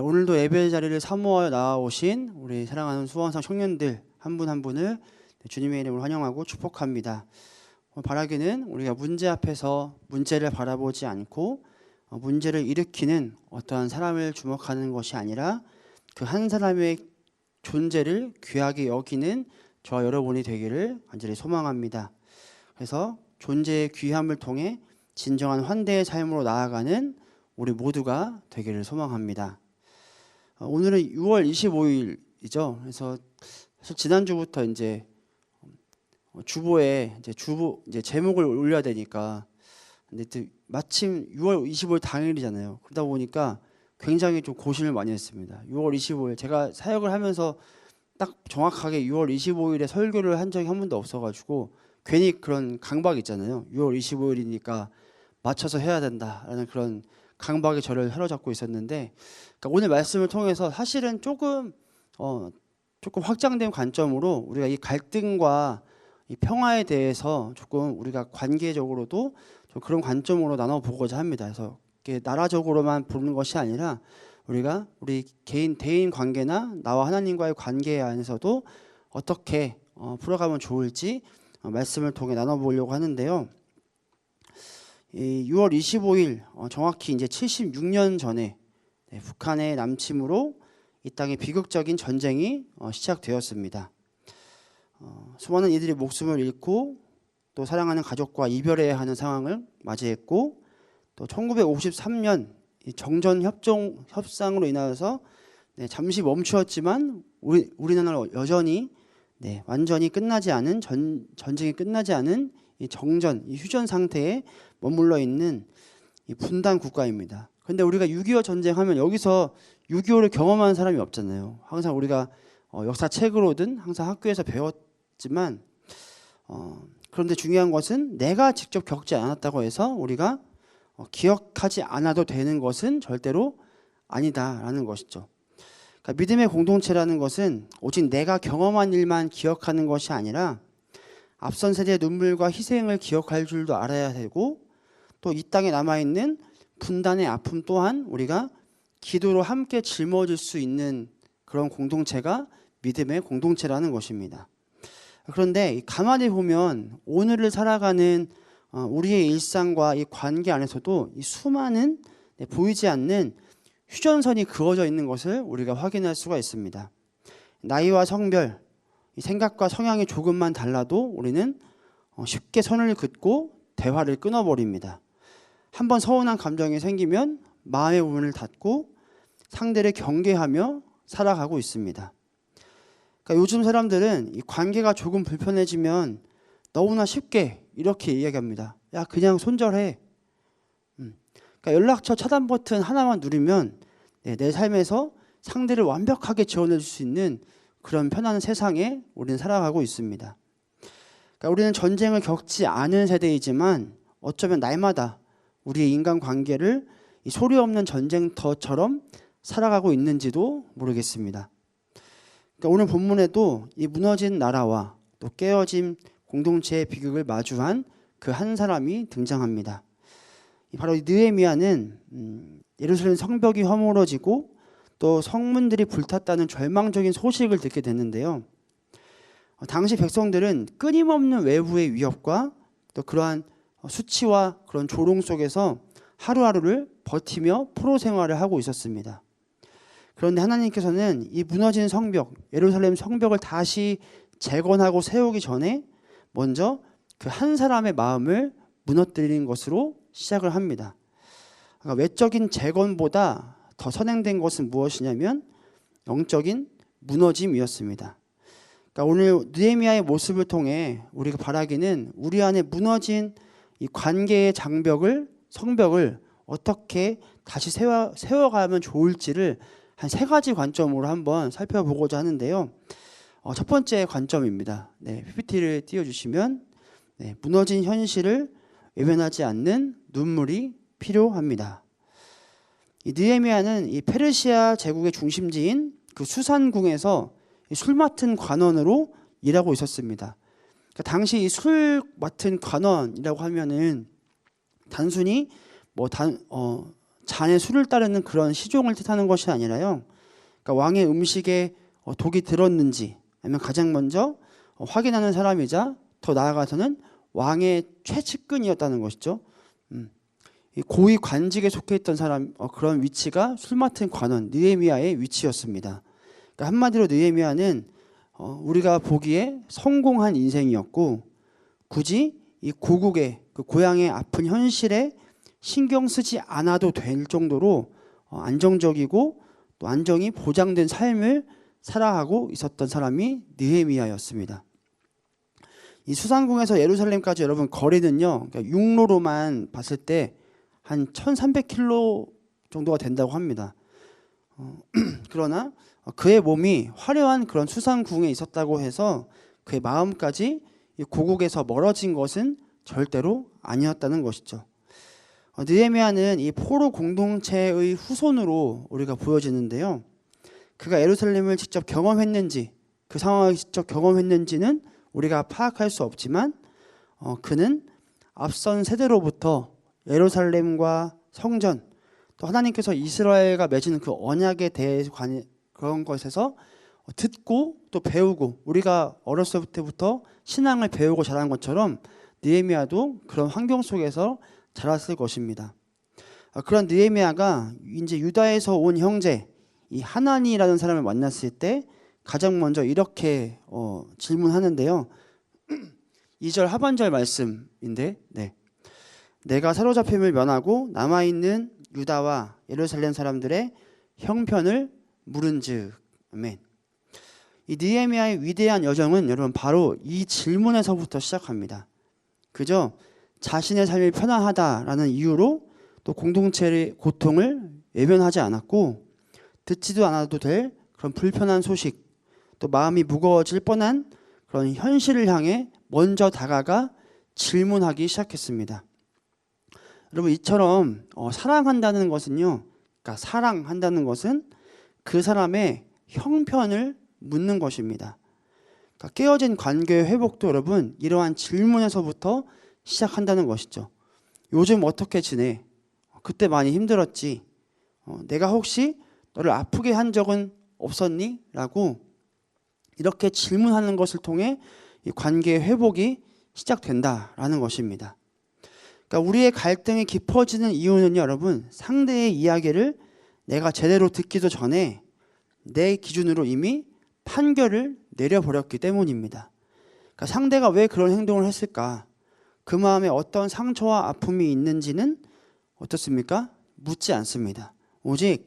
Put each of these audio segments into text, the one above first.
오늘도 예배 자리를 사모하여 나와오신 우리 사랑하는 수원상 청년들 한 분 한 분을 주님의 이름으로 환영하고 축복합니다. 바라기는 우리가 문제 앞에서 문제를 바라보지 않고 문제를 일으키는 어떠한 사람을 주목하는 것이 아니라 그 한 사람의 존재를 귀하게 여기는 저와 여러분이 되기를 간절히 소망합니다. 그래서 존재의 귀함을 통해 진정한 환대의 삶으로 나아가는 우리 모두가 되기를 소망합니다. 오늘은 6월 25일이죠. 그래서 사실 지난주부터 이제 주보에 이제 제목을 올려야 되니까, 근데 마침 6월 25일 당일이잖아요. 그러다 보니까 굉장히 좀 고심을 많이 했습니다. 6월 25일 제가 사역을 하면서 딱 정확하게 6월 25일에 설교를 한 적이 한 번도 없어가지고 괜히 그런 강박 있잖아요. 6월 25일이니까 맞춰서 해야 된다라는 그런 강박이 저를 사로잡고 있었는데, 그러니까 오늘 말씀을 통해서 사실은 조금 확장된 관점으로 우리가 이 갈등과 이 평화에 대해서 조금 우리가 관계적으로도 좀 그런 관점으로 나눠보고자 합니다. 그래서 이게 나라적으로만 보는 것이 아니라 우리가 우리 개인 대인 관계나 나와 하나님과의 관계 안에서도 어떻게 풀어가면 좋을지 말씀을 통해 나눠보려고 하는데요. 이 6월 25일 정확히 이제 76년 전에 북한의 남침으로 이 땅에 비극적인 전쟁이 시작되었습니다. 수많은 이들이 목숨을 잃고 또 사랑하는 가족과 이별해야 하는 상황을 맞이했고, 또 1953년 정전 협상으로 인하여서 잠시 멈추었지만 우리나라는 여전히 완전히 끝나지 않은 전쟁이 끝나지 않은 이 정전, 이 휴전 상태에 머물러 있는 이 분단 국가입니다. 그런데 우리가 6.25 전쟁하면 여기서 6.25를 경험한 사람이 없잖아요. 항상 우리가 역사책으로든 항상 학교에서 배웠지만, 그런데 중요한 것은 내가 직접 겪지 않았다고 해서 우리가 기억하지 않아도 되는 것은 절대로 아니다라는 것이죠. 그러니까 믿음의 공동체라는 것은 오직 내가 경험한 일만 기억하는 것이 아니라 앞선 세대의 눈물과 희생을 기억할 줄도 알아야 되고, 또 이 땅에 남아있는 분단의 아픔 또한 우리가 기도로 함께 짊어질 수 있는 그런 공동체가 믿음의 공동체라는 것입니다. 그런데 가만히 보면 오늘을 살아가는 우리의 일상과 이 관계 안에서도 이 수많은 보이지 않는 휴전선이 그어져 있는 것을 우리가 확인할 수가 있습니다. 나이와 성별, 이 생각과 성향이 조금만 달라도 우리는 쉽게 선을 긋고 대화를 끊어버립니다. 한번 서운한 감정이 생기면 마음의 문을 닫고 상대를 경계하며 살아가고 있습니다. 그러니까 요즘 사람들은 이 관계가 조금 불편해지면 너무나 쉽게 이렇게 이야기합니다. 야, 그냥 손절해. 그러니까 연락처 차단 버튼 하나만 누르면 내 삶에서 상대를 완벽하게 지원해 줄 수 있는 그런 편안한 세상에 우리는 살아가고 있습니다. 그러니까 우리는 전쟁을 겪지 않은 세대이지만 어쩌면 날마다 우리의 인간관계를 이 소리 없는 전쟁터처럼 살아가고 있는지도 모르겠습니다. 그러니까 오늘 본문에도 이 무너진 나라와 또 깨어진 공동체의 비극을 마주한 그 한 사람이 등장합니다. 바로 이 느헤미야는 예루살렘 성벽이 허물어지고 또 성문들이 불탔다는 절망적인 소식을 듣게 됐는데요. 당시 백성들은 끊임없는 외부의 위협과 또 그러한 수치와 그런 조롱 속에서 하루하루를 버티며 포로 생활을 하고 있었습니다. 그런데 하나님께서는 이 무너진 성벽, 예루살렘 성벽을 다시 재건하고 세우기 전에 먼저 그 한 사람의 마음을 무너뜨리는 것으로 시작을 합니다. 그러니까 외적인 재건보다 더 선행된 것은 무엇이냐면 영적인 무너짐이었습니다. 그러니까 오늘 느헤미야의 모습을 통해 우리가 바라기는 우리 안에 무너진 이 관계의 성벽을 어떻게 다시 세워가면 좋을지를 한 3가지 관점으로 한번 살펴보고자 하는데요. 첫 번째 관점입니다. PPT를 띄워주시면, 무너진 현실을 외면하지 않는 눈물이 필요합니다. 이 느헤미야는 이 페르시아 제국의 중심지인 그 수산궁에서 술 맡은 관원으로 일하고 있었습니다. 그러니까 당시 이 술 맡은 관원이라고 하면은 단순히 잔에 술을 따르는 그런 시종을 뜻하는 것이 아니라요. 그러니까 왕의 음식에 독이 들었는지 아니면 가장 먼저 확인하는 사람이자 더 나아가서는 왕의 최측근이었다는 것이죠. 이 고위 관직에 속해 있던 사람 그런 위치가 술 맡은 관원 느헤미야의 위치였습니다. 그러니까 한마디로 느헤미야는 우리가 보기에 성공한 인생이었고 굳이 이 고국의 그 고향의 아픈 현실에 신경 쓰지 않아도 될 정도로 안정적이고 또 안정이 보장된 삶을 살아가고 있었던 사람이 느헤미야였습니다. 이 수상궁에서 예루살렘까지 여러분 거리는요, 그러니까 육로로만 봤을 때 한 1300km 정도가 된다고 합니다. 그러나 그의 몸이 화려한 그런 수상궁에 있었다고 해서 그의 마음까지 이 고국에서 멀어진 것은 절대로 아니었다는 것이죠. 느헤미야는 이 포로 공동체의 후손으로 우리가 보여지는데요. 그가 예루살렘을 직접 경험했는지 그 상황을 직접 경험했는지는 우리가 파악할 수 없지만 그는 앞선 세대로부터 예루살렘과 성전 또 하나님께서 이스라엘과 맺은 그 언약에 대해 그런 것에서 듣고 또 배우고 우리가 어렸을 때부터 신앙을 배우고 자란 것처럼 느헤미야도 그런 환경 속에서 자랐을 것입니다. 그런 느헤미야가 이제 유다에서 온 형제 이 하나니라는 사람을 만났을 때 가장 먼저 이렇게 질문하는데요. 2절 하반절 말씀인데 내가 사로잡힘을 면하고 남아있는 유다와 예루살렘 사람들의 형편을 물은즉. 아멘. 이 느헤미야의 위대한 여정은 여러분 바로 이 질문에서부터 시작합니다. 그저 자신의 삶이 편안하다라는 이유로 또 공동체의 고통을 외면하지 않았고 듣지도 않아도 될 그런 불편한 소식 또 마음이 무거워질 뻔한 그런 현실을 향해 먼저 다가가 질문하기 시작했습니다. 여러분 이처럼 사랑한다는 것은요, 그러니까 사랑한다는 것은 그 사람의 형편을 묻는 것입니다. 그러니까 깨어진 관계의 회복도 여러분 이러한 질문에서부터 시작한다는 것이죠. 요즘 어떻게 지내? 그때 많이 힘들었지. 내가 혹시 너를 아프게 한 적은 없었니? 라고 이렇게 질문하는 것을 통해 이 관계의 회복이 시작된다라는 것입니다. 그러니까 우리의 갈등이 깊어지는 이유는 여러분 상대의 이야기를 내가 제대로 듣기도 전에 내 기준으로 이미 판결을 내려버렸기 때문입니다. 그러니까 상대가 왜 그런 행동을 했을까? 그 마음에 어떤 상처와 아픔이 있는지는 어떻습니까? 묻지 않습니다. 오직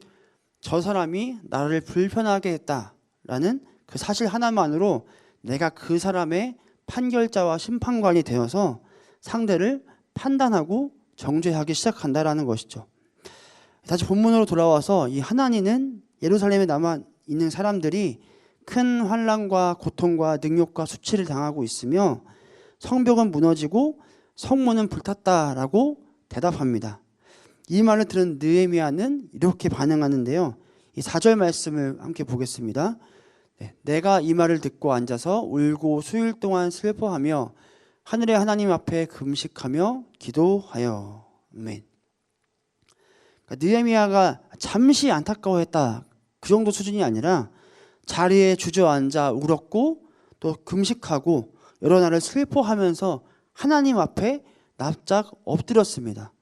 저 사람이 나를 불편하게 했다라는 그 사실 하나만으로 내가 그 사람의 판결자와 심판관이 되어서 상대를 판단하고 정죄하기 시작한다라는 것이죠. 다시 본문으로 돌아와서 이 하나니는 예루살렘에 남아 있는 사람들이 큰 환난과 고통과 능욕과 수치를 당하고 있으며 성벽은 무너지고 성문은 불탔다라고 대답합니다. 이 말을 들은 느헤미야는 이렇게 반응하는데요. 이 4절 말씀을 함께 보겠습니다. 내가 이 말을 듣고 앉아서 울고 수일 동안 슬퍼하며 하늘의 하나님 앞에 금식하며 기도하여. 아멘. 그러니까 느헤미야가 잠시 안타까워했다 그 정도 수준이 아니라 자리에 주저앉아 울었고 또 금식하고 여러 날을 슬퍼하면서 하나님 앞에 납작 엎드렸습니다.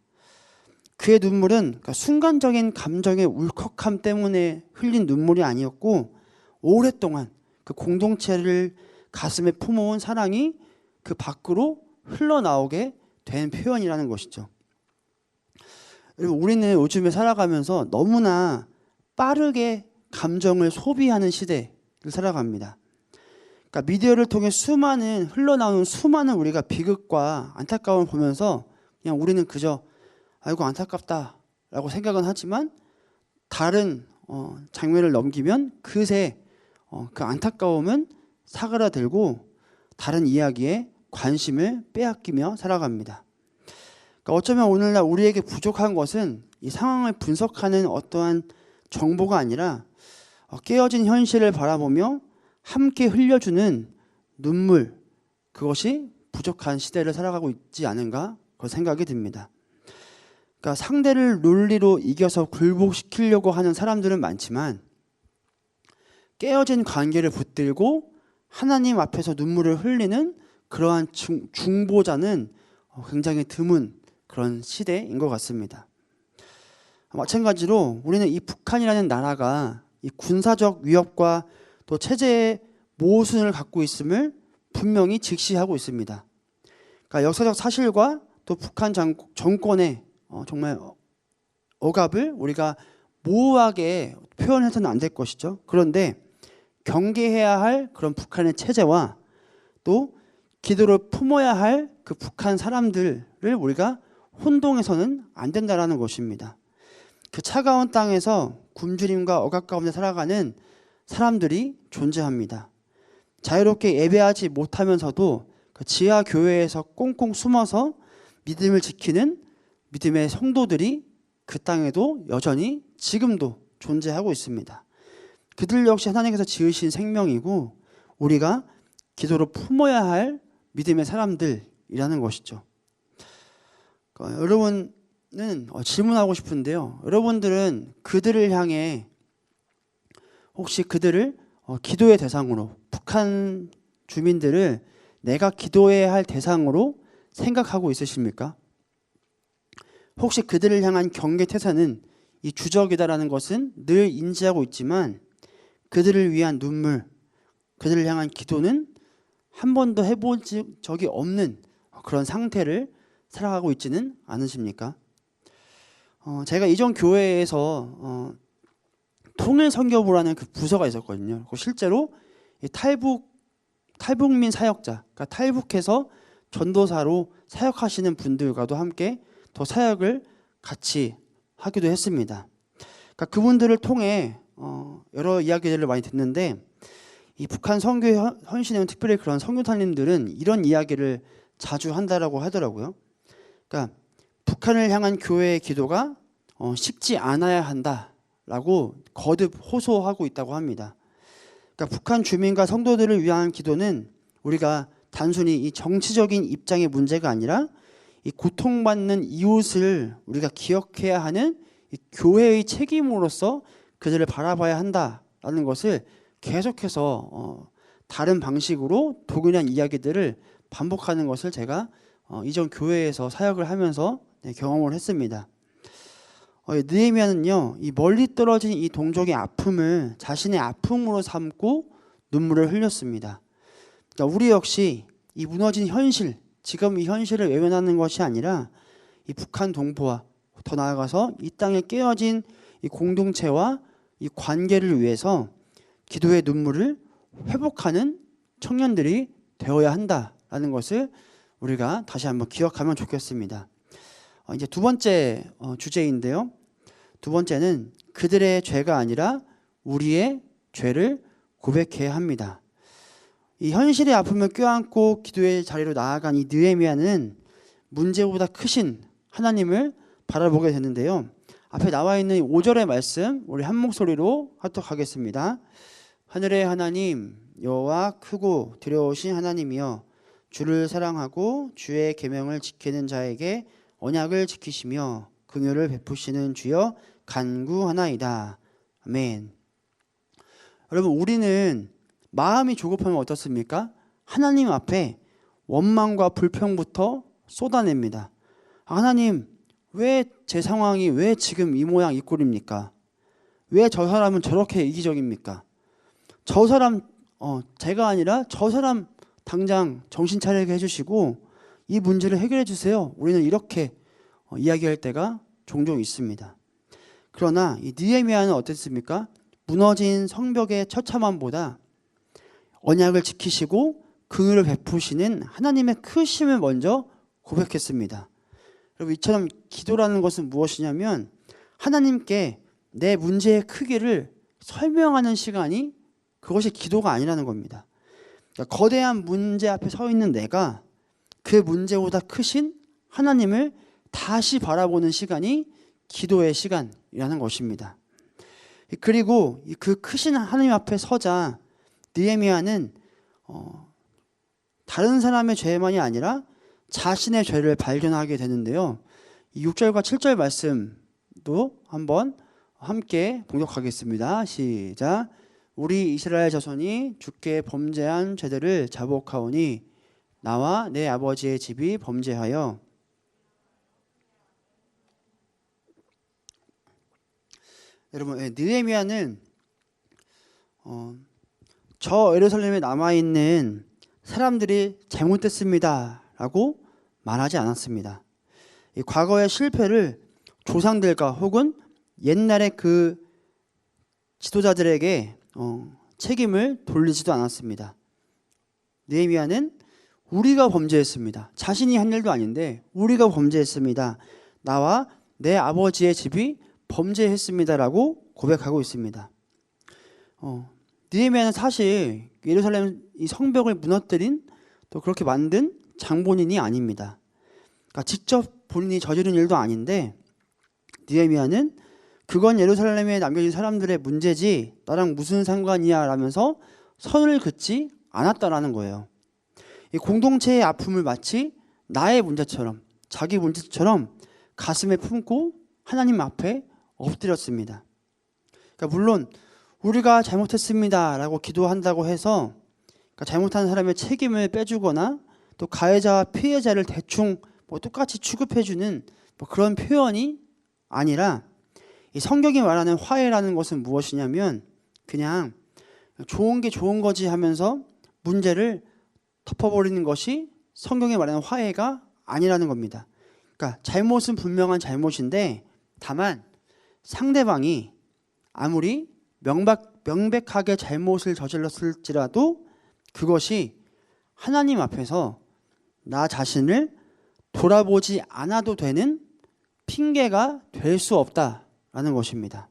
그의 눈물은 그러니까 순간적인 감정의 울컥함 때문에 흘린 눈물이 아니었고 오랫동안 그 공동체를 가슴에 품어온 사랑이 그 밖으로 흘러나오게 된 표현이라는 것이죠. 우리는 요즘에 살아가면서 너무나 빠르게 감정을 소비하는 시대를 살아갑니다. 그러니까 미디어를 통해 흘러나오는 수많은 우리가 비극과 안타까움을 보면서 그냥 우리는 그저 아이고 안타깝다라고 생각은 하지만 다른 장면을 넘기면 그새 그 안타까움은 사그라들고 다른 이야기에 관심을 빼앗기며 살아갑니다. 그러니까 어쩌면 오늘날 우리에게 부족한 것은 이 상황을 분석하는 어떠한 정보가 아니라 깨어진 현실을 바라보며 함께 흘려주는 눈물, 그것이 부족한 시대를 살아가고 있지 않은가 그런 생각이 듭니다. 그러니까 상대를 논리로 이겨서 굴복시키려고 하는 사람들은 많지만 깨어진 관계를 붙들고 하나님 앞에서 눈물을 흘리는 그러한 중보자는 굉장히 드문 그런 시대인 것 같습니다. 마찬가지로 우리는 이 북한이라는 나라가 이 군사적 위협과 또 체제의 모순을 갖고 있음을 분명히 직시하고 있습니다. 그러니까 역사적 사실과 또 북한 정권의 정말 억압을 우리가 모호하게 표현해서는 안 될 것이죠. 그런데 경계해야 할 그런 북한의 체제와 또 기도를 품어야 할 그 북한 사람들을 우리가 혼동해서는 안 된다는 것입니다. 그 차가운 땅에서 굶주림과 억압 가운데 살아가는 사람들이 존재합니다. 자유롭게 예배하지 못하면서도 그 지하 교회에서 꽁꽁 숨어서 믿음을 지키는 믿음의 성도들이 그 땅에도 여전히 지금도 존재하고 있습니다. 그들 역시 하나님께서 지으신 생명이고 우리가 기도로 품어야 할 믿음의 사람들이라는 것이죠. 여러분은 질문하고 싶은데요. 여러분들은 그들을 향해 혹시 그들을 기도의 대상으로, 북한 주민들을 내가 기도해야 할 대상으로 생각하고 있으십니까? 혹시 그들을 향한 경계태세는 이 주적이다라는 것은 늘 인지하고 있지만 그들을 위한 눈물, 그들을 향한 기도는 한 번도 해본 적이 없는 그런 상태를 살아가고 있지는 않으십니까? 제가 이전 교회에서 통일선교부라는 그 부서가 있었거든요. 실제로 탈북민 사역자, 그러니까 탈북해서 전도사로 사역하시는 분들과도 함께 더 사역을 같이 하기도 했습니다. 그러니까 그분들을 통해 여러 이야기들을 많이 듣는데 이 북한 선교 헌신에는 특별히 그런 선교사님들은 이런 이야기를 자주 한다라고 하더라고요. 그러니까 북한을 향한 교회의 기도가 식지 않아야 한다라고 거듭 호소하고 있다고 합니다. 그러니까 북한 주민과 성도들을 위한 기도는 우리가 단순히 이 정치적인 입장의 문제가 아니라 이 고통받는 이웃을 우리가 기억해야 하는 이 교회의 책임으로서 그들을 바라봐야 한다라는 것을 계속해서 다른 방식으로 독일한 이야기들을 반복하는 것을 제가 이전 교회에서 사역을 하면서 경험을 했습니다. 느헤미야는요, 이 멀리 떨어진 이 동족의 아픔을 자신의 아픔으로 삼고 눈물을 흘렸습니다. 그러니까 우리 역시 이 무너진 현실, 지금 이 현실을 외면하는 것이 아니라 이 북한 동포와 더 나아가서 이 땅에 깨어진 이 공동체와 이 관계를 위해서 기도의 눈물을 회복하는 청년들이 되어야 한다라는 것을 우리가 다시 한번 기억하면 좋겠습니다. 이제 두 번째 주제인데요. 두 번째는 그들의 죄가 아니라 우리의 죄를 고백해야 합니다. 이 현실의 아픔을 껴안고 기도의 자리로 나아간 이 느헤미야는 문제보다 크신 하나님을 바라보게 되는데요. 앞에 나와 있는 5절의 말씀 우리 한 목소리로 합독하겠습니다. 하늘의 하나님 여호와 크고 두려우신 하나님이여 주를 사랑하고 주의 계명을 지키는 자에게 언약을 지키시며 긍휼을 베푸시는 주여 간구하나이다. 아멘. 여러분 우리는 마음이 조급하면 어떻습니까? 하나님 앞에 원망과 불평부터 쏟아냅니다. 하나님 왜 제 상황이 왜 지금 이 모양 이 꼴입니까? 왜 저 사람은 저렇게 이기적입니까? 저 사람 제가 아니라 저 사람 당장 정신 차리게 해주시고 이 문제를 해결해 주세요. 우리는 이렇게 이야기할 때가 종종 있습니다. 그러나 이 느헤미야는 어땠습니까? 무너진 성벽의 처참함보다 언약을 지키시고 긍휼을 베푸시는 하나님의 크심을 먼저 고백했습니다. 여러분 이처럼 기도라는 것은 무엇이냐면 하나님께 내 문제의 크기를 설명하는 시간이 그것이 기도가 아니라는 겁니다. 그러니까 거대한 문제 앞에 서 있는 내가 그 문제보다 크신 하나님을 다시 바라보는 시간이 기도의 시간이라는 것입니다. 그리고 그 크신 하나님 앞에 서자 느헤미야는 다른 사람의 죄만이 아니라 자신의 죄를 발견하게 되는데요. 이 6절과 7절 말씀도 한번 함께 봉독하겠습니다. 시작. 우리 이스라엘 자손이 주께 범죄한 죄들을 자복하오니 나와 내 아버지의 집이 범죄하여. 여러분, 느헤미야는 저 예루살렘에 남아있는 사람들이 잘못됐습니다 라고 말하지 않았습니다. 이 과거의 실패를 조상들과 혹은 옛날의 그 지도자들에게 책임을 돌리지도 않았습니다. 느헤미야는 우리가 범죄했습니다. 자신이 한 일도 아닌데 우리가 범죄했습니다. 나와 내 아버지의 집이 범죄했습니다라고 고백하고 있습니다. 느헤미야는 사실 예루살렘 이 성벽을 무너뜨린 또 그렇게 만든 장본인이 아닙니다. 그러니까 직접 본인이 저지른 일도 아닌데 느헤미야는 그건 예루살렘에 남겨진 사람들의 문제지 나랑 무슨 상관이야 라면서 선을 긋지 않았다라는 거예요. 이 공동체의 아픔을 마치 나의 문제처럼 자기 문제처럼 가슴에 품고 하나님 앞에 엎드렸습니다. 그러니까 물론 우리가 잘못했습니다 라고 기도한다고 해서 그러니까 잘못한 사람의 책임을 빼주거나 또 가해자와 피해자를 대충 똑같이 취급해주는 그런 표현이 아니라 이 성경이 말하는 화해라는 것은 무엇이냐면 그냥 좋은 게 좋은 거지 하면서 문제를 덮어버리는 것이 성경이 말하는 화해가 아니라는 겁니다. 그러니까 잘못은 분명한 잘못인데 다만 상대방이 아무리 명백하게 잘못을 저질렀을지라도 그것이 하나님 앞에서 나 자신을 돌아보지 않아도 되는 핑계가 될 수 없다라는 것입니다.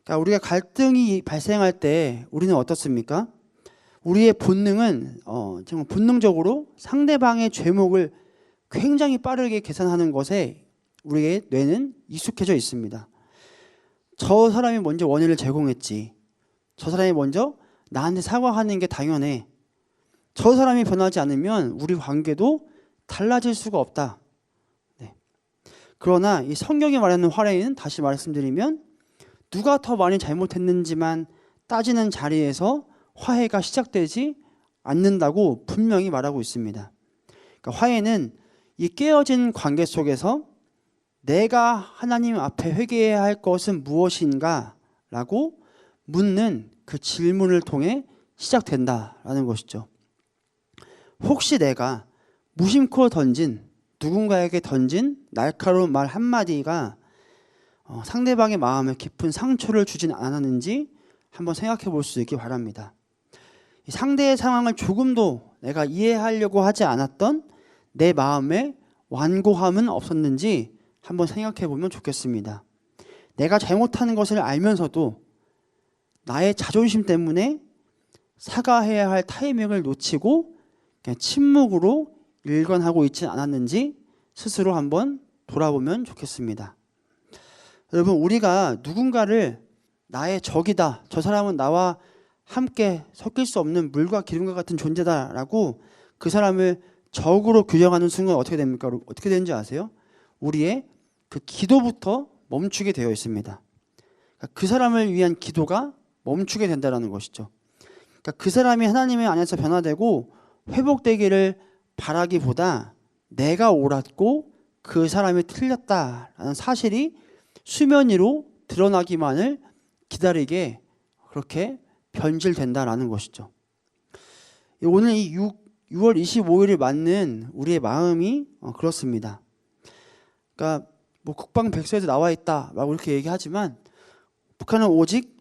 그러니까 우리가 갈등이 발생할 때 우리는 어떻습니까? 우리의 본능은 정말 본능적으로 상대방의 죄목을 굉장히 빠르게 계산하는 것에 우리의 뇌는 익숙해져 있습니다. 저 사람이 먼저 원인을 제공했지. 저 사람이 먼저 나한테 사과하는 게 당연해. 저 사람이 변하지 않으면 우리 관계도 달라질 수가 없다. 네. 그러나 이 성경이 말하는 화해는 다시 말씀드리면 누가 더 많이 잘못했는지만 따지는 자리에서 화해가 시작되지 않는다고 분명히 말하고 있습니다. 그러니까 화해는 이 깨어진 관계 속에서 내가 하나님 앞에 회개해야 할 것은 무엇인가 라고 묻는 그 질문을 통해 시작된다라는 것이죠. 혹시 내가 무심코 누군가에게 던진 날카로운 말 한마디가 상대방의 마음에 깊은 상처를 주진 않았는지 한번 생각해 볼 수 있기 바랍니다. 상대의 상황을 조금도 내가 이해하려고 하지 않았던 내 마음에 완고함은 없었는지 한번 생각해 보면 좋겠습니다. 내가 잘못하는 것을 알면서도 나의 자존심 때문에 사과해야 할 타이밍을 놓치고 그냥 침묵으로 일관하고 있지 않았는지 스스로 한번 돌아보면 좋겠습니다. 여러분, 우리가 누군가를 나의 적이다, 저 사람은 나와 함께 섞일 수 없는 물과 기름과 같은 존재다라고 그 사람을 적으로 규정하는 순간 어떻게 됩니까? 어떻게 되는지 아세요? 우리의 그 기도부터 멈추게 되어 있습니다. 그러니까 그 사람을 위한 기도가 멈추게 된다는 것이죠. 그러니까 그 사람이 하나님의 안에서 변화되고 회복되기를 바라기보다 내가 옳았고 그 사람이 틀렸다라는 사실이 수면 위로 드러나기만을 기다리게 그렇게 변질된다라는 것이죠. 오늘 이 6월 25일을 맞는 우리의 마음이 그렇습니다. 그러니까 국방백서에도 나와 있다라고 이렇게 얘기하지만 북한은 오직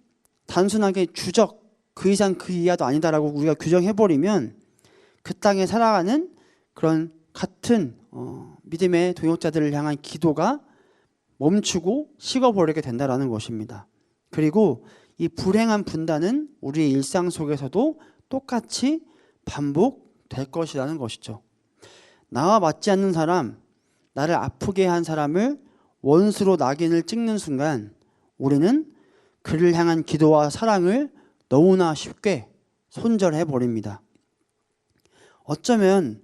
단순하게 주적 그 이상 그 이하도 아니다라고 우리가 규정해버리면 그 땅에 살아가는 그런 같은 믿음의 동역자들을 향한 기도가 멈추고 식어버리게 된다라는 것입니다. 그리고 이 불행한 분단은 우리의 일상 속에서도 똑같이 반복될 것이라는 것이죠. 나와 맞지 않는 사람, 나를 아프게 한 사람을 원수로 낙인을 찍는 순간 우리는 그를 향한 기도와 사랑을 너무나 쉽게 손절해 버립니다. 어쩌면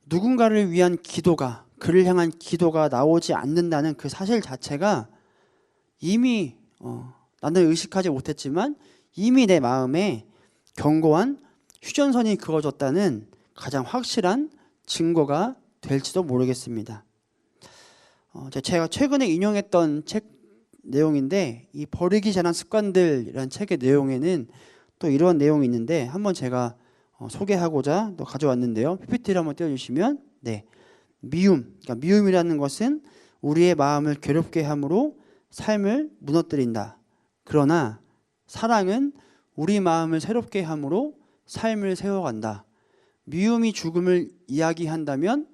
누군가를 위한 기도가 그를 향한 기도가 나오지 않는다는 그 사실 자체가 이미 나는 의식하지 못했지만 이미 내 마음에 견고한 휴전선이 그어졌다는 가장 확실한 증거가 될지도 모르겠습니다. 제가 최근에 인용했던 책 내용인데, 이 버리기 잘한 습관들이라는 책의 내용에는 또 이런 내용이 있는데 한번 제가 소개하고자 또 가져왔는데요. PPT를 한번 띄워주시면, 네, 그러니까 미움이라는 것은 우리의 마음을 괴롭게 함으로 삶을 무너뜨린다. 그러나 사랑은 우리 마음을 새롭게 함으로 삶을 세워간다. 미움이 죽음을 이야기한다면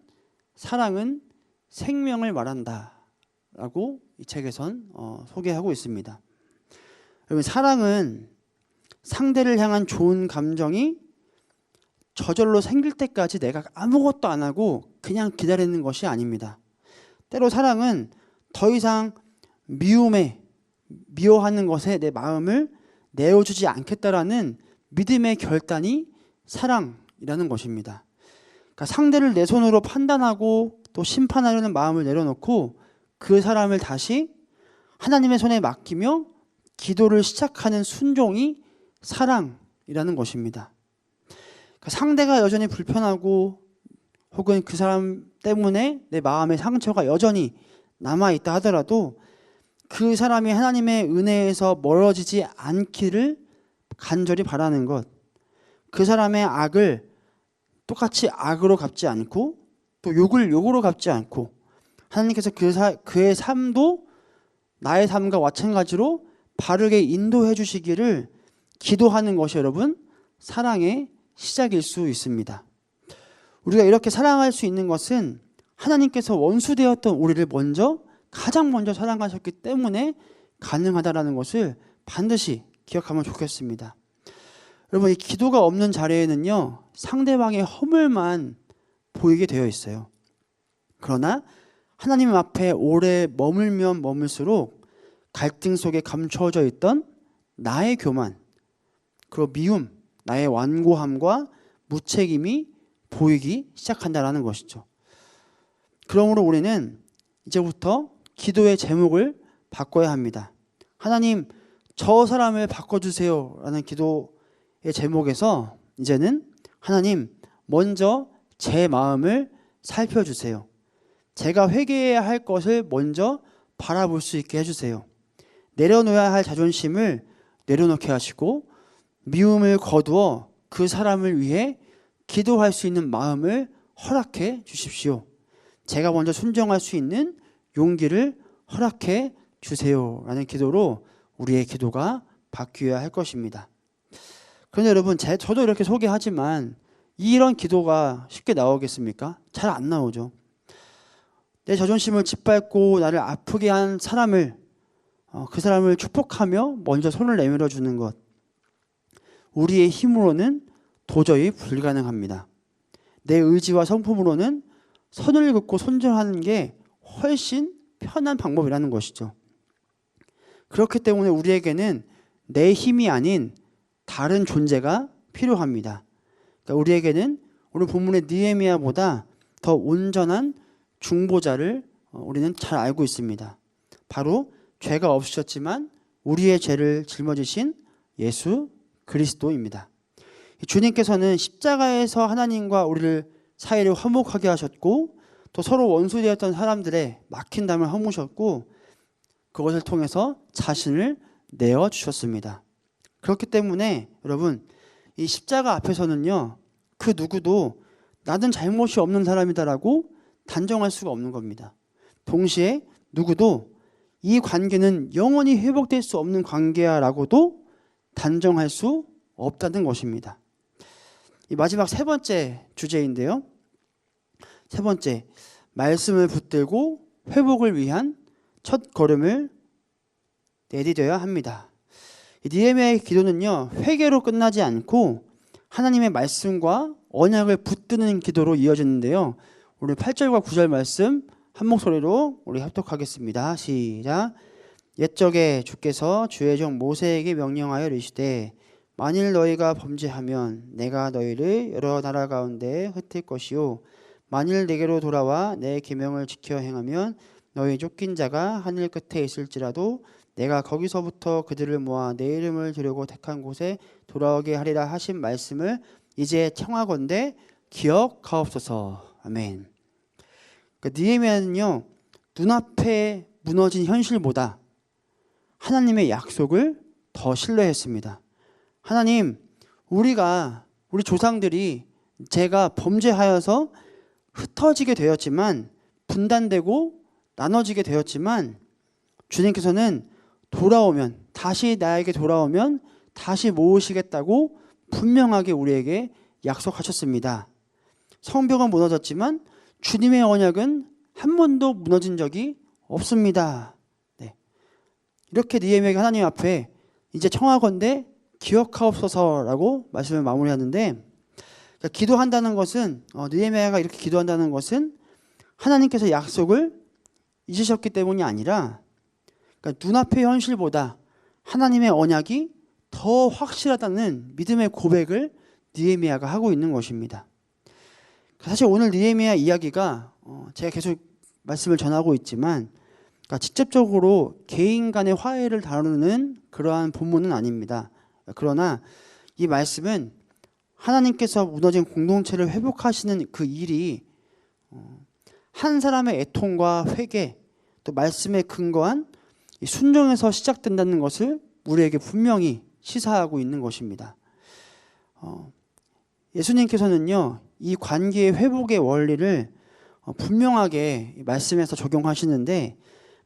사랑은 생명을 말한다 라고 이 책에선 소개하고 있습니다. 여러분, 사랑은 상대를 향한 좋은 감정이 저절로 생길 때까지 내가 아무것도 안 하고 그냥 기다리는 것이 아닙니다. 때로 사랑은 더 이상 미워하는 것에 내 마음을 내어주지 않겠다라는 믿음의 결단이 사랑이라는 것입니다. 그러니까 상대를 내 손으로 판단하고 또 심판하려는 마음을 내려놓고 그 사람을 다시 하나님의 손에 맡기며 기도를 시작하는 순종이 사랑이라는 것입니다. 그러니까 상대가 여전히 불편하고 혹은 그 사람 때문에 내 마음의 상처가 여전히 남아있다 하더라도 그 사람이 하나님의 은혜에서 멀어지지 않기를 간절히 바라는 것, 그 사람의 악을 똑같이 악으로 갚지 않고 또 욕을 욕으로 갚지 않고 하나님께서 그의 삶도 나의 삶과 마찬가지로 바르게 인도해 주시기를 기도하는 것이 여러분 사랑의 시작일 수 있습니다. 우리가 이렇게 사랑할 수 있는 것은 하나님께서 원수되었던 우리를 가장 먼저 사랑하셨기 때문에 가능하다라는 것을 반드시 기억하면 좋겠습니다. 여러분, 이 기도가 없는 자리에는요, 상대방의 허물만 보이게 되어 있어요. 그러나 하나님 앞에 오래 머물면 머물수록 갈등 속에 감춰져 있던 나의 교만, 그리고 미움, 나의 완고함과 무책임이 보이기 시작한다는 것이죠. 그러므로 우리는 이제부터 기도의 제목을 바꿔야 합니다. 하나님, 저 사람을 바꿔주세요 라는 기도의 제목에서 이제는 하나님, 먼저 제 마음을 살펴주세요. 제가 회개해야 할 것을 먼저 바라볼 수 있게 해주세요. 내려놓아야 할 자존심을 내려놓게 하시고 미움을 거두어 그 사람을 위해 기도할 수 있는 마음을 허락해 주십시오. 제가 먼저 순종할 수 있는 용기를 허락해 주세요 라는 기도로 우리의 기도가 바뀌어야 할 것입니다. 그런데 여러분, 저도 이렇게 소개하지만 이런 기도가 쉽게 나오겠습니까? 잘 안 나오죠. 내 자존심을 짓밟고 나를 아프게 한 사람을 그 사람을 축복하며 먼저 손을 내밀어 주는 것, 우리의 힘으로는 도저히 불가능합니다. 내 의지와 성품으로는 선을 긋고 손절하는 게 훨씬 편한 방법이라는 것이죠. 그렇기 때문에 우리에게는 내 힘이 아닌 다른 존재가 필요합니다. 그러니까 우리에게는 오늘 본문의 느헤미야보다 더 온전한 중보자를 우리는 잘 알고 있습니다. 바로 죄가 없으셨지만 우리의 죄를 짊어지신 예수 그리스도입니다. 주님께서는 십자가에서 하나님과 우리를 사이를 화목하게 하셨고 또 서로 원수되었던 사람들의 막힌 담을 허무셨고 그것을 통해서 자신을 내어주셨습니다. 그렇기 때문에 여러분, 이 십자가 앞에서는요, 그 누구도 나는 잘못이 없는 사람이다라고 단정할 수가 없는 겁니다. 동시에 누구도 이 관계는 영원히 회복될 수 없는 관계야라고도 단정할 수 없다는 것입니다. 이 마지막 세 번째 주제인데요. 세 번째, 말씀을 붙들고 회복을 위한 첫 걸음을 내디뎌야 합니다. 느헤미야의 기도는요, 회개로 끝나지 않고 하나님의 말씀과 언약을 붙드는 기도로 이어지는데요. 오늘 8절과 9절 말씀 한 목소리로 우리 합독하겠습니다. 시작. 옛적에 주께서 주의 종 모세에게 명령하여 이르시되 만일 너희가 범죄하면 내가 너희를 여러 나라 가운데 흩을 것이요 만일 내게로 돌아와 내 계명을 지켜 행하면 너희 쫓긴 자가 하늘 끝에 있을지라도 내가 거기서부터 그들을 모아 내 이름을 두려고 택한 곳에 돌아오게 하리라 하신 말씀을 이제 청하건대 기억하옵소서. 아멘. 그러니까 느헤미야는요, 눈앞에 무너진 현실보다 하나님의 약속을 더 신뢰했습니다. 하나님, 우리 조상들이 제가 범죄하여서 흩어지게 되었지만, 분단되고 나눠지게 되었지만, 주님께서는 다시 나에게 돌아오면 다시 모으시겠다고 분명하게 우리에게 약속하셨습니다. 성벽은 무너졌지만 주님의 언약은 한 번도 무너진 적이 없습니다. 네. 이렇게 느헤미야가 하나님 앞에 이제 청하건대 기억하옵소서라고 말씀을 마무리하는데, 그러니까 기도한다는 것은 느헤미야가 이렇게 기도한다는 것은 하나님께서 약속을 잊으셨기 때문이 아니라, 그러니까 눈앞의 현실보다 하나님의 언약이 더 확실하다는 믿음의 고백을 느헤미야가 하고 있는 것입니다. 사실 오늘 느헤미야 이야기가 제가 계속 말씀을 전하고 있지만, 그러니까 직접적으로 개인 간의 화해를 다루는 그러한 본문은 아닙니다. 그러나 이 말씀은 하나님께서 무너진 공동체를 회복하시는 그 일이 한 사람의 애통과 회개, 또 말씀에 근거한 순종에서 시작된다는 것을 우리에게 분명히 시사하고 있는 것입니다. 예수님께서는요, 이 관계의 회복의 원리를 분명하게 말씀에서 적용하시는데,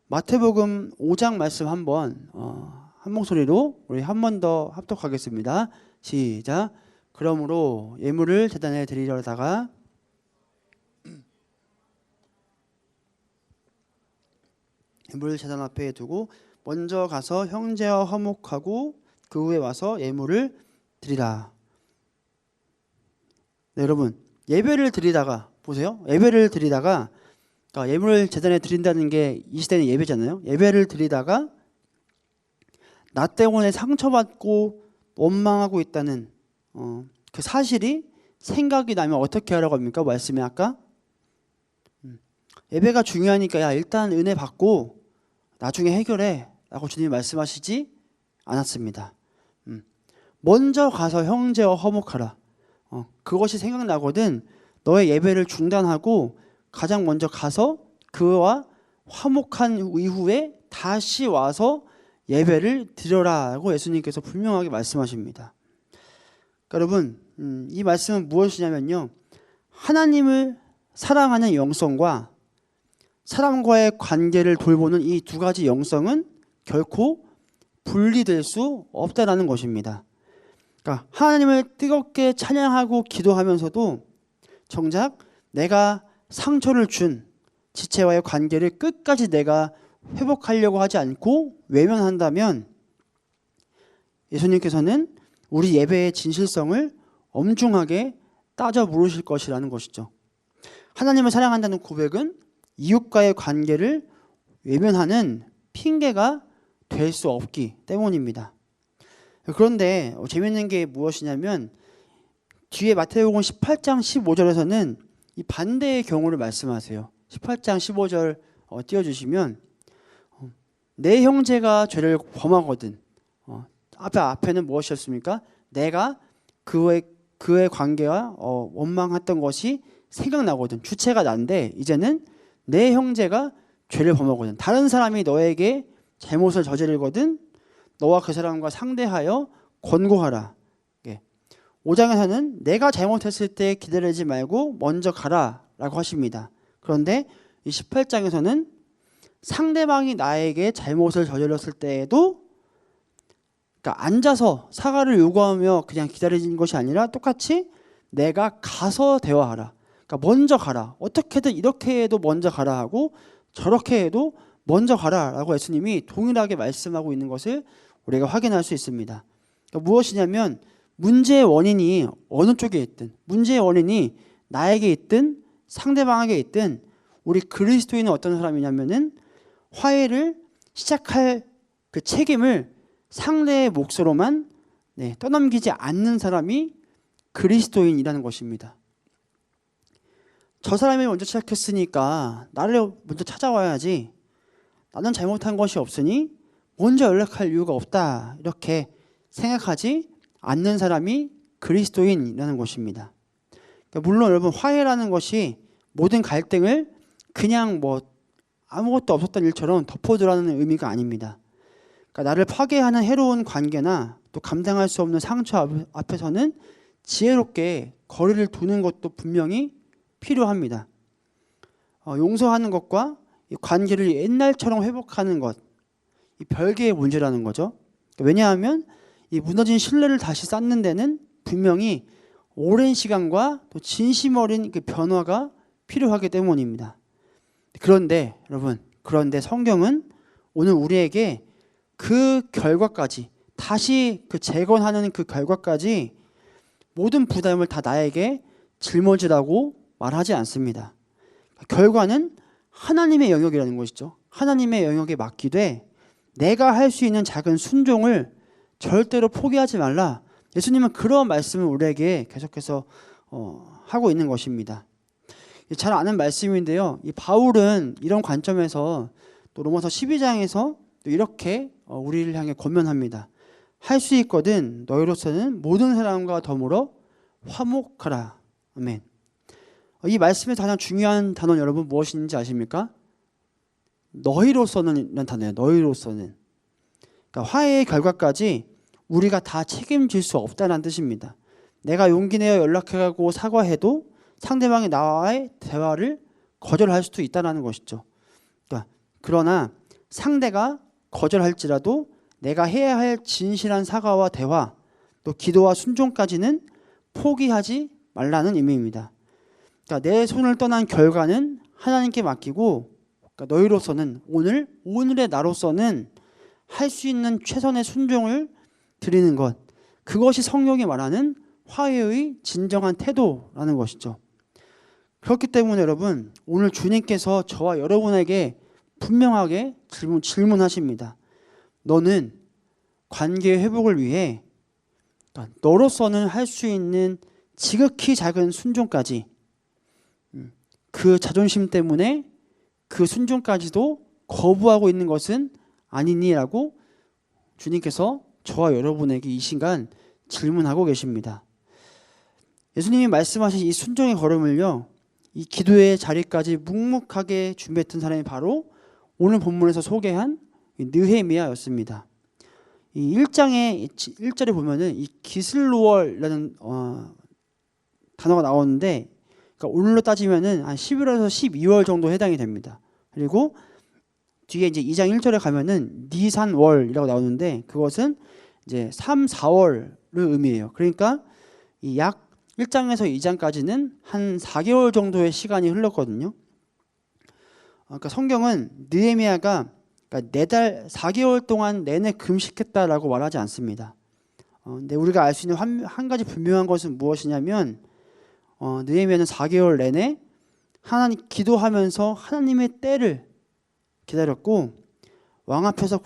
마태복음 5장 말씀 한번 한 목소리로 우리 한 번 더 합독하겠습니다. 시작. 그러므로 예물을 제단에 드리려다가 예물을 제단 앞에 두고 먼저 가서 형제와 화목하고 그 후에 와서 예물을 드리라. 네, 여러분, 예배를 드리다가 보세요. 예배를 드리다가, 그러니까 예물을 제단에 드린다는 게 이 시대는 예배잖아요. 예배를 드리다가 나 때문에 상처받고 원망하고 있다는 그 사실이 생각이 나면 어떻게 하라고 합니까? 말씀에 아까 예배가 중요하니까 야 일단 은혜 받고 나중에 해결해 라고 주님이 말씀하시지 않았습니다. 먼저 가서 형제와 화목하라. 그것이 생각나거든 너의 예배를 중단하고 가장 먼저 가서 그와 화목한 이후에 다시 와서 예배를 드려라고 예수님께서 분명하게 말씀하십니다. 그러니까 여러분, 이 말씀은 무엇이냐면요, 하나님을 사랑하는 영성과 사람과의 관계를 돌보는 이 두 가지 영성은 결코 분리될 수 없다라는 것입니다. 그러니까 하나님을 뜨겁게 찬양하고 기도하면서도 정작 내가 상처를 준 지체와의 관계를 끝까지 내가 회복하려고 하지 않고 외면한다면 예수님께서는 우리 예배의 진실성을 엄중하게 따져 물으실 것이라는 것이죠. 하나님을 사랑한다는 고백은 이웃과의 관계를 외면하는 핑계가 될 수 없기 때문입니다. 그런데 재미있는 게 무엇이냐면 뒤에 마태복음 18장 15절에서는 이 반대의 경우를 말씀하세요. 18장 15절 띄워주시면 내 형제가 죄를 범하거든 앞에는 무엇이었습니까? 내가 그의 관계와 원망했던 것이 생각나거든. 주체가 난데 이제는 내 형제가 죄를 범하거든. 다른 사람이 너에게 잘못을 저지르거든 너와 그 사람과 상대하여 권고하라. 5장에서는 내가 잘못했을 때 기다리지 말고 먼저 가라 라고 하십니다. 그런데 이 18장에서는 상대방이 나에게 잘못을 저질렀을 때에도 그러니까 앉아서 사과를 요구하며 그냥 기다리는 것이 아니라 똑같이 내가 가서 대화하라. 그러니까 먼저 가라. 어떻게든 이렇게 해도 먼저 가라 하고 저렇게 해도 먼저 가라 라고 예수님이 동일하게 말씀하고 있는 것을 우리가 확인할 수 있습니다. 그러니까 무엇이냐면 문제의 원인이 어느 쪽에 있든 문제의 원인이 나에게 있든 상대방에게 있든 우리 그리스도인은 어떤 사람이냐면은 화해를 시작할 그 책임을 상대의 몫으로만 떠넘기지 않는 사람이 그리스도인이라는 것입니다. 저 사람이 먼저 시작했으니까 나를 먼저 찾아와야지. 나는 잘못한 것이 없으니 먼저 연락할 이유가 없다. 이렇게 생각하지 않는 사람이 그리스도인이라는 것입니다. 그러니까 물론 여러분, 화해라는 것이 모든 갈등을 그냥 뭐 아무것도 없었던 일처럼 덮어두라는 의미가 아닙니다. 그러니까 나를 파괴하는 해로운 관계나 또 감당할 수 없는 상처 앞에서는 지혜롭게 거리를 두는 것도 분명히 필요합니다. 용서하는 것과 이 관계를 옛날처럼 회복하는 것, 이 별개의 문제라는 거죠. 왜냐하면 이 무너진 신뢰를 다시 쌓는 데는 분명히 오랜 시간과 또 진심 어린 그 변화가 필요하기 때문입니다. 그런데 여러분, 그런데 성경은 오늘 우리에게 그 결과까지, 다시 그 재건하는 그 결과까지 모든 부담을 다 나에게 짊어지라고 말하지 않습니다. 결과는 하나님의 영역이라는 것이죠. 하나님의 영역에 맡기되 내가 할 수 있는 작은 순종을 절대로 포기하지 말라. 예수님은 그런 말씀을 우리에게 계속해서 하고 있는 것입니다. 잘 아는 말씀인데요. 이 바울은 이런 관점에서 또 로마서 12장에서 또 이렇게 우리를 향해 권면합니다. 할 수 있거든 너희로서는 모든 사람과 더불어 화목하라. 아멘. 이 말씀에서 가장 중요한 단어는 여러분 무엇인지 아십니까? 너희로서는 이라는 단어예요. 너희로서는. 그러니까 화해의 결과까지 우리가 다 책임질 수 없다는 뜻입니다. 내가 용기 내어 연락하고 사과해도 상대방이 나와의 대화를 거절할 수도 있다는 것이죠. 그러나 상대가 거절할지라도 내가 해야 할 진실한 사과와 대화, 또 기도와 순종까지는 포기하지 말라는 의미입니다. 그러니까 내 손을 떠난 결과는 하나님께 맡기고, 그러니까 너희로서는 오늘의 나로서는 할 수 있는 최선의 순종을 드리는 것, 그것이 성경이 말하는 화해의 진정한 태도라는 것이죠. 그렇기 때문에 여러분, 오늘 주님께서 저와 여러분에게 분명하게 질문하십니다. 너는 관계 회복을 위해 너로서는 할 수 있는 지극히 작은 순종까지, 그 자존심 때문에 그 순종까지도 거부하고 있는 것은 아니니라고 주님께서 저와 여러분에게 이 시간 질문하고 계십니다. 예수님이 말씀하신 이 순종의 걸음을요, 이 기도의 자리까지 묵묵하게 준비했던 사람이 바로 오늘 본문에서 소개한 느헤미야였습니다. 이 1장의 1절에 보면은 이 기슬로월이라는 단어가 나오는데, 그러니까 오늘로 따지면은 한 11월에서 12월 정도 해당이 됩니다. 그리고 뒤에 이제 2장 1절에 가면은 니산월이라고 나오는데, 그것은 이제 3, 4월을 의미해요. 그러니까 이 약 1장에서 2장까지는 한 4개월 정도의 시간이 흘렀거든요. 그러니까 성경은 느헤미야가 그러니까 4달, 4개월 동안 내내 금식했다라고 말하지 않습니다. 근데 우리가 알 수 있는 한 가지 분명한 것은 무엇이냐면, 느헤미야는 4개월 내내 하나님 기도하면서 하나님의 때를 기다렸고, 왕 앞에서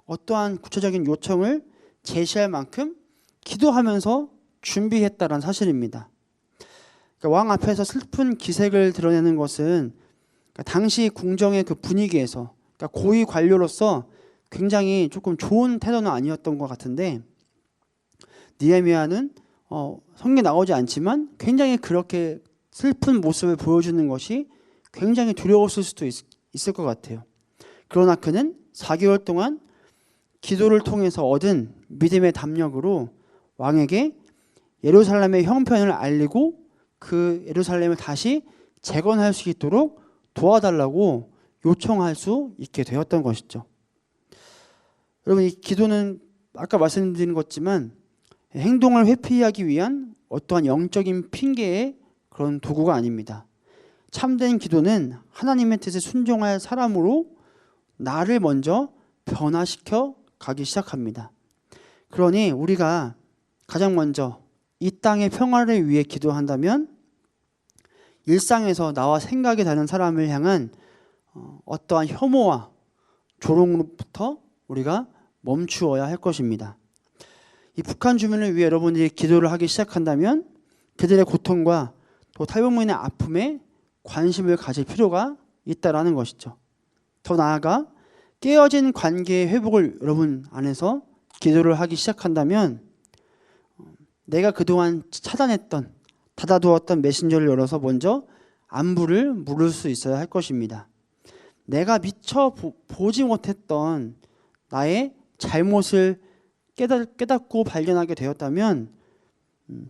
어떠한 구체적인 요청을 제시할 만큼 기도하면서 준비했다는 사실입니다. 그러니까 왕 앞에서 슬픈 기색을 드러내는 것은 그러니까 당시 궁정의 그 분위기에서, 그러니까 고위 관료로서 굉장히 조금 좋은 태도는 아니었던 것 같은데, 느헤미야는 성경에 나오지 않지만 굉장히 그렇게 슬픈 모습을 보여주는 것이 굉장히 두려웠을 수도 있을 것 같아요. 그러나 그는 4개월 동안 기도를 통해서 얻은 믿음의 담력으로 왕에게 예루살렘의 형편을 알리고 그 예루살렘을 다시 재건할 수 있도록 도와달라고 요청할 수 있게 되었던 것이죠. 여러분, 이 기도는 아까 말씀드린 것지만 행동을 회피하기 위한 어떠한 영적인 핑계의 그런 도구가 아닙니다. 참된 기도는 하나님의 뜻에 순종할 사람으로 나를 먼저 변화시켜 가기 시작합니다. 그러니 우리가 가장 먼저 이 땅의 평화를 위해 기도한다면 일상에서 나와 생각이 다른 사람을 향한 어떠한 혐오와 조롱으로부터 우리가 멈추어야 할 것입니다. 이 북한 주민을 위해 여러분들이 기도를 하기 시작한다면 그들의 고통과 또 탈북민의 아픔에 관심을 가질 필요가 있다라는 것이죠. 더 나아가 깨어진 관계의 회복을 여러분 안에서 기도를 하기 시작한다면 내가 그동안 차단했던, 닫아두었던 메신저를 열어서 먼저 안부를 물을 수 있어야 할 것입니다. 내가 미처 보지 못했던 나의 잘못을 깨닫고 발견하게 되었다면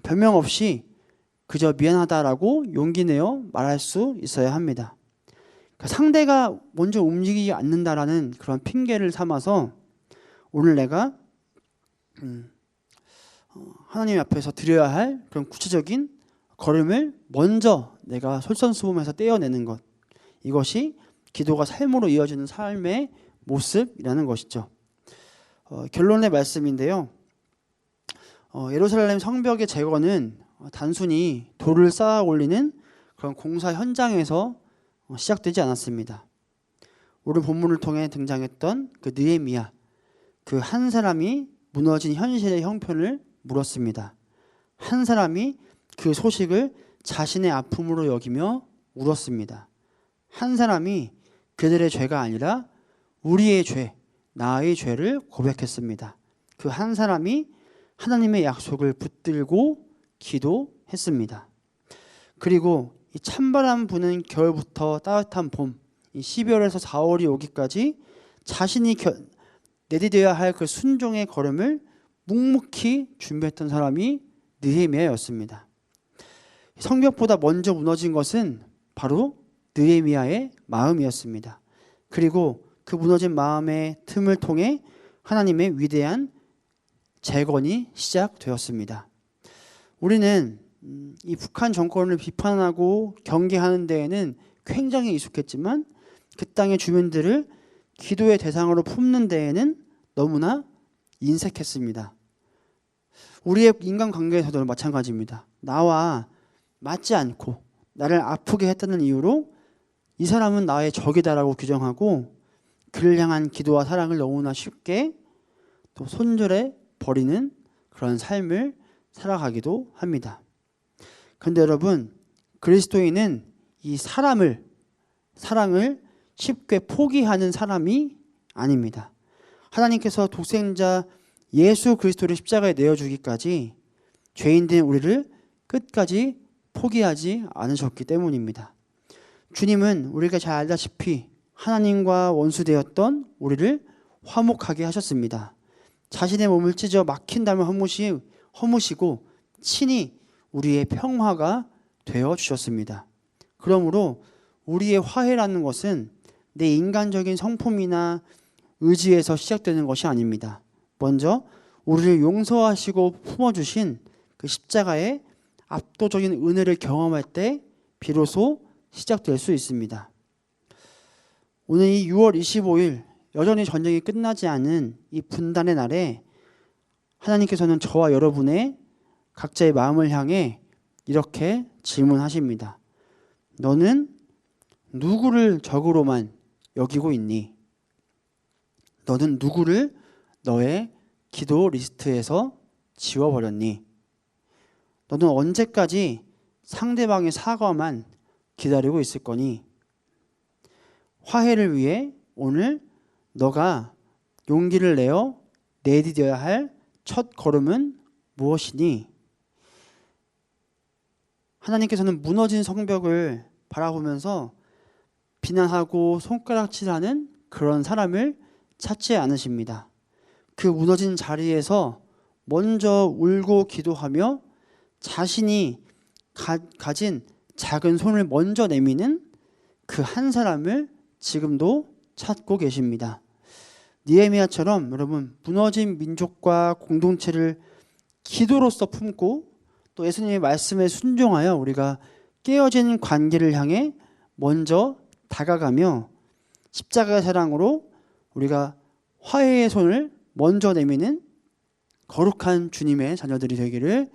변명 없이 그저 미안하다라고 용기 내어 말할 수 있어야 합니다. 그러니까 상대가 먼저 움직이지 않는다라는 그런 핑계를 삼아서 오늘 내가 하나님 앞에서 드려야 할 그런 구체적인 걸음을 먼저 내가 솔선수범해서 떼어내는 것, 이것이 기도가 삶으로 이어지는 삶의 모습이라는 것이죠. 결론의 말씀인데요. 예루살렘 성벽의 제거는 단순히 돌을 쌓아 올리는 그런 공사 현장에서 시작되지 않았습니다. 오늘 본문을 통해 등장했던 그 느헤미야, 그 한 사람이 무너진 현실의 형편을 물었습니다. 한 사람이 그 소식을 자신의 아픔으로 여기며 울었습니다. 한 사람이 그들의 죄가 아니라 우리의 죄, 나의 죄를 고백했습니다. 그 한 사람이 하나님의 약속을 붙들고 기도했습니다. 그리고 이 찬바람 부는 겨울부터 따뜻한 봄, 이 12월에서 4월이 오기까지 자신이 내디뎌야 할 그 순종의 걸음을 묵묵히 준비했던 사람이 느헤미야였습니다. 성벽보다 먼저 무너진 것은 바로 느헤미야의 마음이었습니다. 그리고 그 무너진 마음의 틈을 통해 하나님의 위대한 재건이 시작되었습니다. 우리는 이 북한 정권을 비판하고 경계하는 데에는 굉장히 익숙했지만 그 땅의 주민들을 기도의 대상으로 품는 데에는 너무나 인색했습니다. 우리의 인간관계에서도 마찬가지입니다. 나와 맞지 않고 나를 아프게 했다는 이유로 이 사람은 나의 적이다라고 규정하고 그를 향한 기도와 사랑을 너무나 쉽게 또 손절해 버리는 그런 삶을 살아가기도 합니다. 그런데 여러분, 그리스도인은 이 사랑을 쉽게 포기하는 사람이 아닙니다. 하나님께서 독생자 예수 그리스도를 십자가에 내어주기까지 죄인된 우리를 끝까지 포기하지 않으셨기 때문입니다. 주님은 우리가 잘 알다시피 하나님과 원수되었던 우리를 화목하게 하셨습니다. 자신의 몸을 찢어 막힌 담을 허무시고 친히 우리의 평화가 되어 주셨습니다. 그러므로 우리의 화해라는 것은 내 인간적인 성품이나 의지에서 시작되는 것이 아닙니다. 먼저 우리를 용서하시고 품어주신 그 십자가의 압도적인 은혜를 경험할 때 비로소 시작될 수 있습니다. 오늘 이 6월 25일 여전히 전쟁이 끝나지 않은 이 분단의 날에 하나님께서는 저와 여러분의 각자의 마음을 향해 이렇게 질문하십니다. 너는 누구를 적으로만 여기고 있니? 너는 누구를 너의 기도 리스트에서 지워버렸니? 너는 언제까지 상대방의 사과만 기다리고 있을 거니? 화해를 위해 오늘 너가 용기를 내어 내디뎌야 할 첫 걸음은 무엇이니? 하나님께서는 무너진 성벽을 바라보면서 비난하고 손가락질하는 그런 사람을 찾지 않으십니다. 그 무너진 자리에서 먼저 울고 기도하며 자신이 가진 작은 손을 먼저 내미는 그 한 사람을 지금도 찾고 계십니다. 느헤미야처럼 여러분 무너진 민족과 공동체를 기도로서 품고 또 예수님의 말씀에 순종하여 우리가 깨어진 관계를 향해 먼저 다가가며 십자가의 사랑으로 우리가 화해의 손을 먼저 내미는 거룩한 주님의 자녀들이 되기를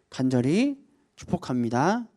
간절히 축복합니다.